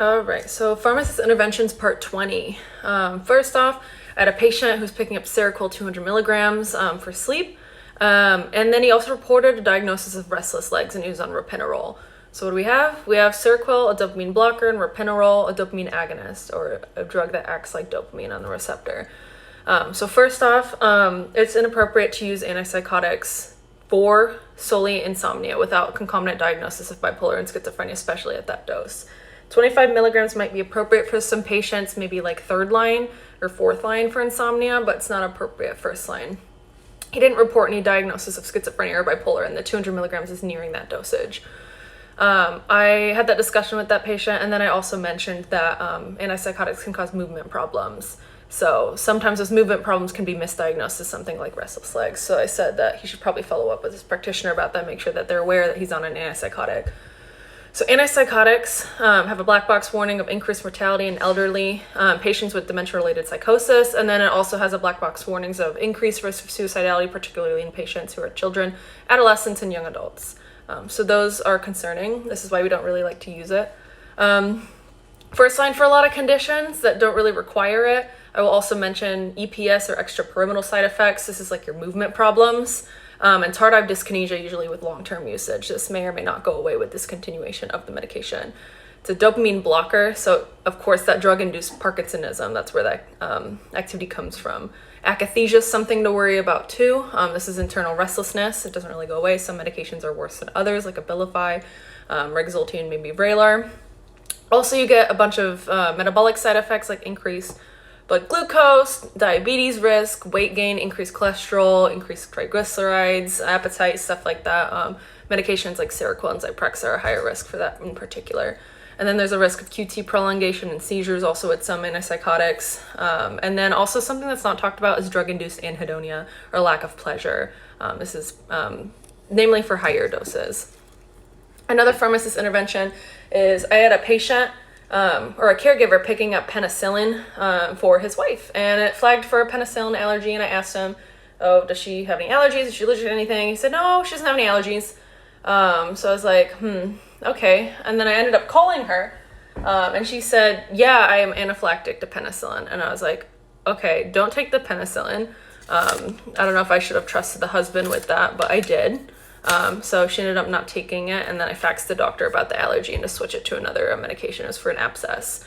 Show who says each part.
Speaker 1: All right, so pharmacist interventions part 20. First off, I had a patient who's picking up Seroquel 200 milligrams for sleep. And then he also reported a diagnosis of restless legs and he was on ropinirole. So what do we have? We have Seroquel, a dopamine blocker, and ropinirole, a dopamine agonist, or a drug that acts like dopamine on the receptor. So first off, it's inappropriate to use antipsychotics for solely insomnia without concomitant diagnosis of bipolar and schizophrenia, especially at that dose. 25 milligrams might be appropriate for some patients, maybe like third line or fourth line for insomnia, but it's not appropriate first line. He didn't report any diagnosis of schizophrenia or bipolar, and the 200 milligrams is nearing that dosage. I had that discussion with that patient, and then I also mentioned that antipsychotics can cause movement problems. So sometimes those movement problems can be misdiagnosed as something like restless legs. So I said that he should probably follow up with his practitioner about that, make sure that they're aware that he's on an antipsychotic. So antipsychotics have a black box warning of increased mortality in elderly patients with dementia-related psychosis, and then it also has a black box warnings of increased risk of suicidality, particularly in patients who are children, adolescents, and young adults. So those are concerning. This is why we don't really like to use it. First line for a lot of conditions that don't really require it. I will also mention EPS or extrapyramidal side effects. This is like your movement problems. And tardive dyskinesia, usually with long-term usage. This may or may not go away with discontinuation of the medication. It's a dopamine blocker, so of course that drug-induced Parkinsonism, that's where that activity comes from. Akathisia is something to worry about too. This is internal restlessness. It doesn't really go away. Some medications are worse than others, like Abilify, Rexulti, maybe Vraylar. Also, you get a bunch of metabolic side effects like increased blood glucose, diabetes risk, weight gain, increased cholesterol, increased triglycerides, appetite, stuff like that. Medications like Seroquel and Zyprexa are a higher risk for that in particular. And then there's a risk of QT prolongation and seizures also with some antipsychotics. And then also something that's not talked about is drug-induced anhedonia or lack of pleasure. This is namely for higher doses. Another pharmacist intervention is I had a patient or a caregiver picking up penicillin for his wife, and it flagged for a penicillin allergy, and I asked him, oh, does she have any allergies? Is she allergic to anything? He said, no, she doesn't have any allergies. So I was like, okay. And then I ended up calling her, and she said, yeah, I am anaphylactic to penicillin. And I was like, okay, don't take the penicillin. I don't know if I should have trusted the husband with that, but I did. So she ended up not taking it, and then I faxed the doctor about the allergy and to switch it to another medication. It was for an abscess.